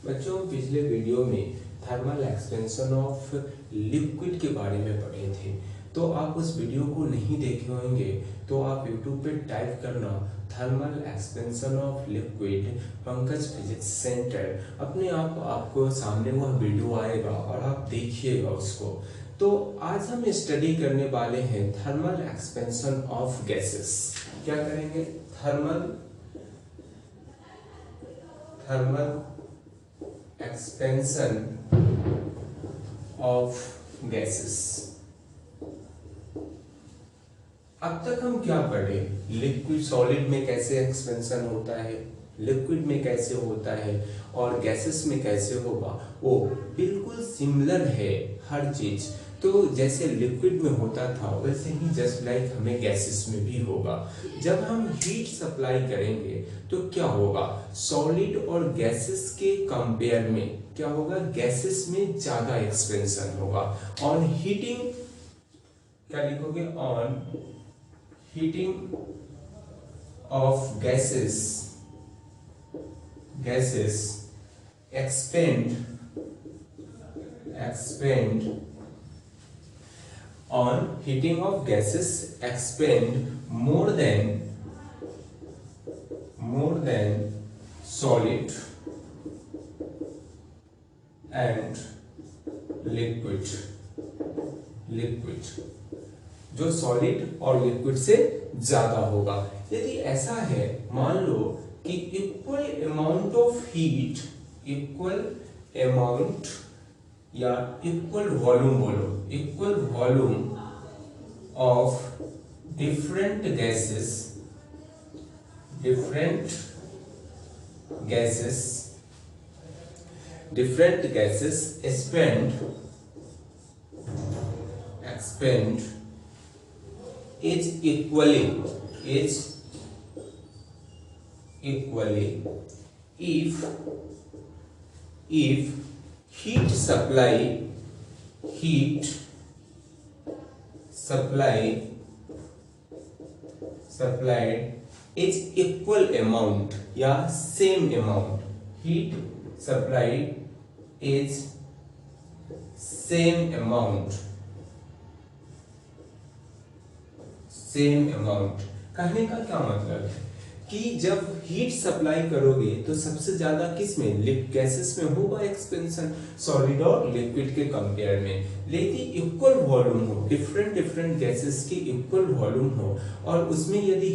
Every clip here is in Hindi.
बच्चों पिछले वीडियो में थर्मल एक्सपेंशन ऑफ लिक्विड के बारे में पढ़े थे, तो आप उस वीडियो को नहीं देखे होंगे तो आप YouTube पे टाइप करना thermal expansion of liquid Pankaj physics centre, अपने आप आपको सामने वह वीडियो आएगा और आप देखिएगा उसको। तो आज हम स्टडी करने वाले हैं थर्मल एक्सपेंशन ऑफ गैसेस। क्या करेंगे? Thermal expansion of gases. अब तक हम क्या पढ़े? लिक्विड सॉलिड में कैसे एक्सपेंशन होता है, लिक्विड में कैसे होता है और गैसेस में कैसे होगा। वो बिल्कुल सिमिलर है हर चीज। तो जैसे लिक्विड में होता था वैसे ही जस्ट लाइक हमें गैसेस में भी होगा। जब हम हीट सप्लाई करेंगे तो क्या होगा? सॉलिड और गैसेस के कंपेयर में क्या होगा? गैसेस में ज्यादा एक्सपेंशन होगा। ऑन हीटिंग क्या लिखोगे? On heating of gases expand on heating of gases expand more than solid and liquid जो सॉलिड और लिक्विड से ज्यादा होगा। यदि ऐसा है, मान लो कि equal amount of heat, equal amount या इक्वल वॉल्यूम, बोलो equal volume of different gases expand is equally if heat supply is equal amount या same amount, heat supplied is same amount। कहने का क्या मतलब है कि जब हीट सप्लाई करोगे तो सबसे ज्यादा किस में? गैसेस में होगा एक्सपेंशन, सॉलिड और लिक्विड के कंपेयर में। लेकिन इक्वल वॉल्यूम हो, डिफरेंट गैसेस की इक्वल वॉल्यूम हो और उसमें यदि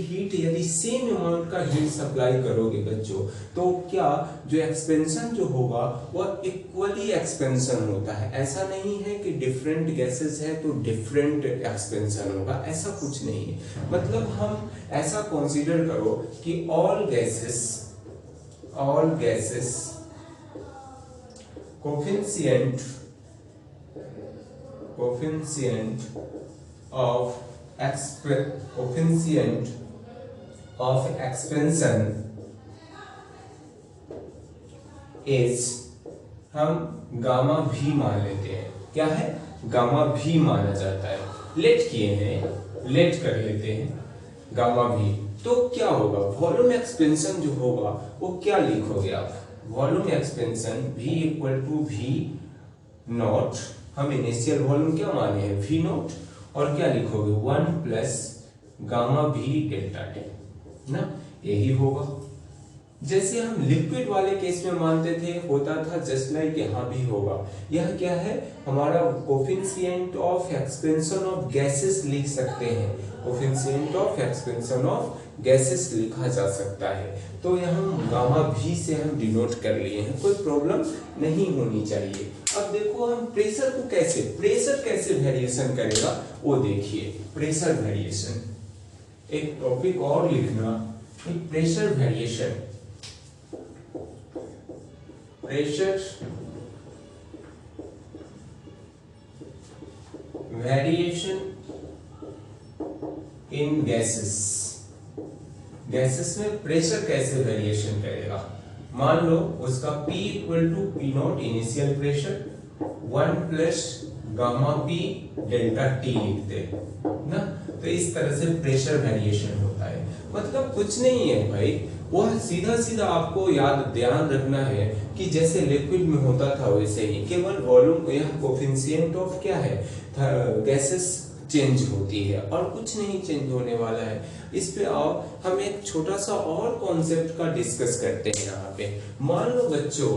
सेम अमाउंट का हीट सप्लाई करोगे बच्चों, तो क्या जो एक्सपेंशन जो होगा वह इक्वली एक्सपेंशन होता है। ऐसा नहीं है कि डिफरेंट गैसेस है तो डिफरेंट एक्सपेंशन होगा, ऐसा कुछ नहीं है। मतलब हम ऐसा कंसीडर करो कि all gases coefficient of expansion is हम गामा भी मान लेते हैं। क्या है? गामा भी माना जाता है। लेट कर लेते हैं गामा भी। तो क्या होगा? वॉल्यूम एक्सपेंशन जो होगा वो क्या लिखोगे आप? Volume expansion V equal to V naught, हम इनिशियल वॉल्यूम क्या माने हैं? V नॉट, और क्या लिखोगे? 1 plus gamma V delta T ना, यही होगा। जैसे हम लिक्विड वाले केस में मानते थे, होता था जस्ट लाइक यहाँ भी होगा। यह क्या है? हमारा coefficient of expansion of gases लिख सकते हैं, coefficient of expansion of gases लिखा जा सकता है। तो यहाँ गामा भी से हम डिनोट कर लिए हैं, कोई प्रॉब्लम नहीं होनी चाहिए। अब देखो हम प्रेशर कैसे वेरिएशन करेगा वो देखिए। प्रेशर वेरिएशन एक टॉपिक और लिखना, प्रेशर वेरिएशन इन गैसेस में प्रेशर कैसे वेरिएशन करेगा। मान लो उसका P equal to P naught initial pressure 1 plus gamma P delta T लिखते ना। तो इस तरह से प्रेशर वेरिएशन होता है। मतलब कुछ नहीं है भाई, वह सीधा सीधा आपको ध्यान रखना है कि जैसे लिक्विड में होता था वैसे ही, केवल वॉल्यूम या कोफिशिएंट ऑफ क्या है गैसेस चेंज होती है और कुछ नहीं चेंज होने वाला है। इस पे आओ हम एक छोटा सा और कॉन्सेप्ट का डिस्कस करते हैं यहाँ पे। मान लो बच्चों,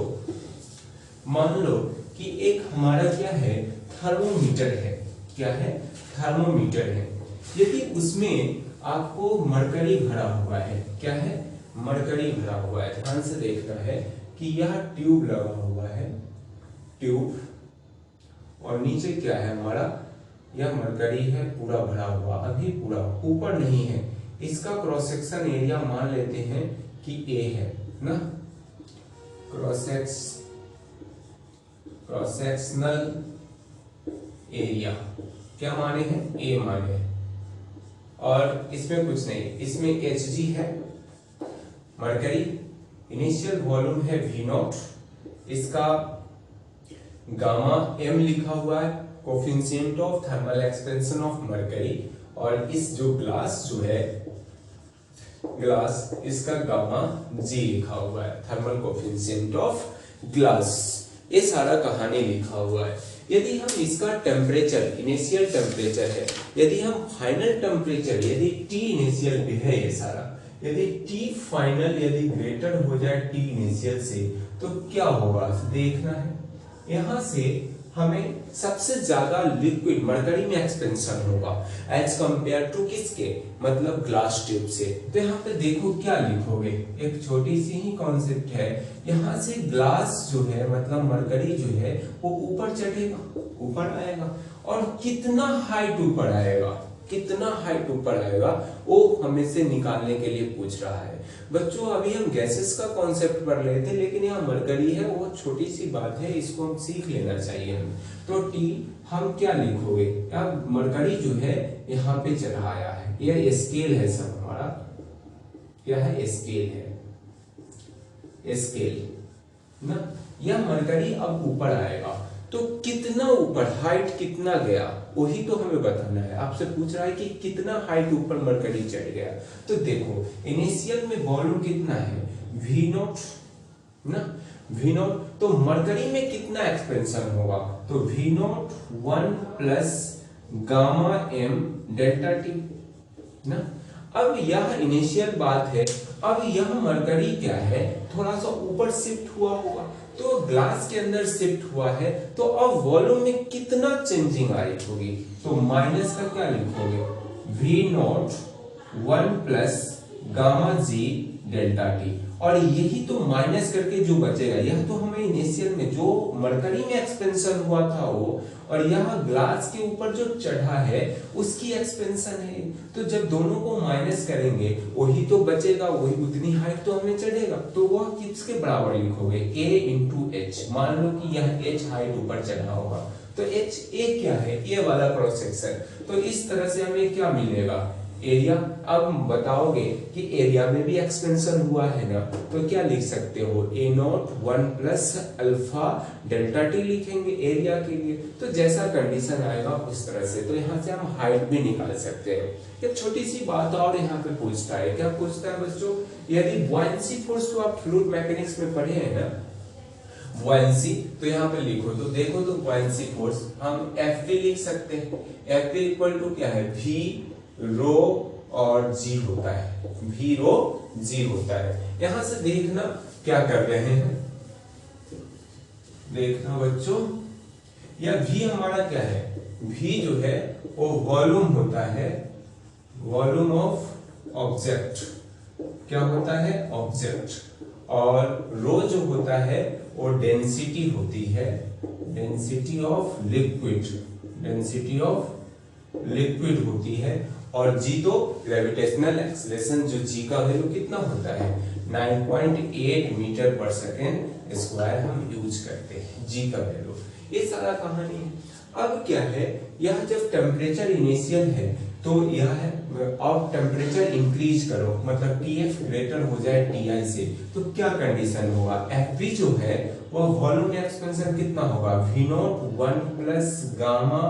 मान लो कि एक हमारा क्या है थर्मोमीटर है, क्या है थर्मोमीटर है। यदि उसमें आपको मरकरी भरा हुआ है, क्या है मरकरी भरा हुआ है, ध्यान से देखना है कि यह ट्यूब लगा हुआ है, ट्यूब, और नीचे क्या है हमारा यह मरकरी है पूरा भरा हुआ, अभी पूरा ऊपर नहीं है। इसका क्रॉस सेक्शन एरिया मान लेते हैं कि ए है ना, क्रॉस सेक्शनल एरिया क्या माने हैं ए माने हैं, और इसमें कुछ नहीं, इसमें Hg है मरकरी, इनिशियल वॉल्यूम है V0, इसका गामा m लिखा हुआ है coefficient of thermal expansion of mercury, और इस जो ग्लास जो है ग्लास इसका गामा G लिखा हुआ है थर्मल कोफिशिएंट ऑफ ग्लास, ये सारा कहानी लिखा हुआ है। यदि हम इसका टेम्परेचर इनिशियल टेम्परेचर है, यदि हम फाइनल टेम्परेचर यदि T इनिशियल भी है ये सारा, यदि T फाइनल यदि ग्रेटर हो जाए T इनिशियल से तो क्या होगा देखना है। यहां से हमें सबसे ज्यादा लिक्विड मरकरी में एक्सपेंशन होगा एज कंपेयर टू किसके, मतलब ग्लास ट्यूब से। तो यहाँ पे देखो क्या लिखोगे, एक छोटी सी ही कॉन्सेप्ट है, यहाँ से ग्लास जो है मतलब मरकरी जो है वो ऊपर चढ़ेगा, ऊपर आएगा, और कितना हाइट ऊपर आएगा, कितना हाइट ऊपर आएगा वो हमें से निकालने के लिए पूछ रहा है। बच्चों अभी हम गैसेस का कॉन्सेप्ट पढ़ रहे थे, लेकिन यहाँ मरकरी है वो छोटी सी बात है, इसको हम सीख लेना चाहिए हमें। तो टी हम क्या लिखोगे, अब मरकरी जो है यहाँ पे चढ़ाया है, यह स्केल है सब हमारा, क्या है स्केल है, स्केल ना, यह मरकरी अब ऊपर आएगा तो कितना ऊपर, हाइट कितना गया वही तो हमें बताना है। आपसे पूछ रहा है कि कितना हाइट ऊपर मरकरी चढ़ गया। तो देखो इनिशियल में वॉल्यूम कितना है V0 ना, V0, तो मरकरी में कितना एक्सपेंशन होगा, तो V0 1 plus gamma m delta T ना। अब यह इनिशियल बात है, अब यह मरकरी क्या है थोड़ा सा ऊपर शिफ्ट हुआ होगा, तो ग्लास के अंदर शिफ्ट हुआ है, तो अब वॉल्यूम में कितना चेंजिंग आई होगी, तो माइनस का क्या लिखोगे V0 1 plus gamma G delta T, और यही तो माइनस करके जो बचेगा, यह तो हमें इनिशियल में जो मरकरी में एक्सपेंशन हुआ था वो, और यह ग्लास के ऊपर जो चढ़ा है उसकी एक्सपेंशन है। तो जब दोनों को माइनस करेंगे वही तो बचेगा, वही उतनी हाइट तो हमें चढ़ेगा, तो वह किसके बराबर लिखोगे A इंटू एच। मान लो कि यह H हाइट ऊपर चढ़ा होगा तो H A क्या है, A वाला क्रॉस सेक्शन, तो इस तरह से हमें क्या मिलेगा एरिया। अब बताओगे कि एरिया में भी एक्सपेंशन हुआ है ना, तो क्या लिख सकते हो A0 1 plus alpha delta T लिखेंगे एरिया के लिए। तो जैसा कंडीशन आएगा उस तरह से, तो यहाँ से हम हाइट भी निकाल सकते हैं। एक छोटी सी बात और यहाँ पे पूछता है, क्या पूछता है बच्चों, यदि बुयांसी फोर्स तो आप फ्लूइड मैकेनिक्स में पढ़े हैं ना, बुयांसी, तो यहाँ पे लिखो तो देखो, तो बुयांसी फोर्स हम F लिख सकते हैं, F इक्वल टू क्या है V रो और G होता है, V रो G होता है। यहां से देखना क्या कर रहे हैं, देखना बच्चों, यह V हमारा क्या है, V जो है वो वॉल्यूम होता है, वॉल्यूम ऑफ ऑब्जेक्ट, क्या होता है ऑब्जेक्ट, और रो जो होता है वो डेंसिटी होती है, density of liquid, density of liquid होती है, और G तो ग्रेविटेशनल एक्सेलरेशन जो G का वैल्यू कितना होता है 9.8 मीटर पर सेकेंड स्क्वायर हम यूज करते हैं G का वैल्यू। ये सारा कहानी है। अब क्या है, यह जब टेम्परेचर इनिशियल है तो यह है, अब टेम्परेचर इंक्रीज करो मतलब TF ग्रेटर हो जाए TI से, तो क्या कंडीशन होगा, FV जो है वह वॉल्यूम एक्सपेंशन कितना होगा V0 1 प्लस गामा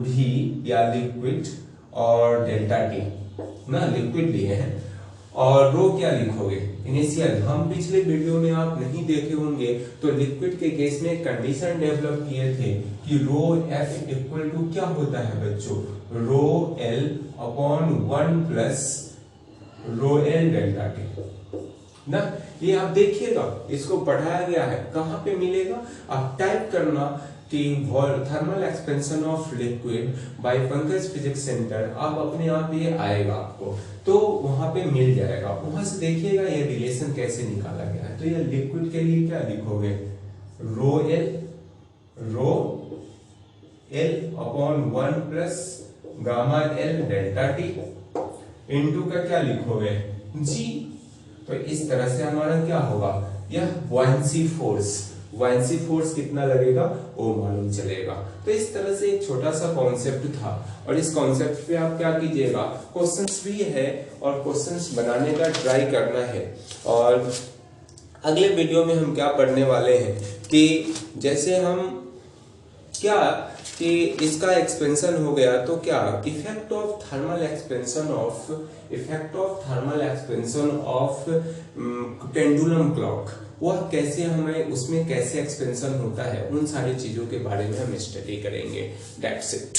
V या लिक्विड और डेल्टा टी ना, लिक्विड लिए हैं, और रो क्या लिखोगे, इनिशियल। हम पिछले वीडियो में आप नहीं देखे होंगे तो लिक्विड के केस में कंडीशन डेवलप किए थे कि रो एफ इक्वल टू क्या होता है बच्चों, rho L upon 1 plus rho L delta T ना। ये आप देखिएगा, इसको पढ़ाया गया है, कहाँ पे मिलेगा, आप टाइप करना कि thermal expansion of liquid bye Pankaj physics centre, आप अपने आप ये आएगा आपको, तो वहां पे मिल जाएगा। वहां से देखिएगा ये रिलेशन कैसे निकाला गया है। तो ये लिक्विड के लिए क्या लिखोगे, rho L upon 1 plus gamma L delta T into का क्या लिखोगे, जी। तो इस तरह से हमारा क्या होगा, यह बुयांसी फोर्स कितना लगेगा वो मालूम चलेगा। तो इस तरह से एक छोटा सा कॉन्सेप्ट था, और इस कॉन्सेप्ट पे आप क्या कीजिएगा, क्वेश्चंस भी है और क्वेश्चंस बनाने का ट्राई करना है। और अगले वीडियो में हम क्या पढ़ने वाले हैं कि जैसे हम क्या कि इसका एक्सपेंशन हो गया तो क्या effect of thermal expansion of pendulum clock, वह कैसे हमें उसमें कैसे एक्सपेंशन होता है, उन सारी चीजों के बारे में हम स्टडी करेंगे। That's it.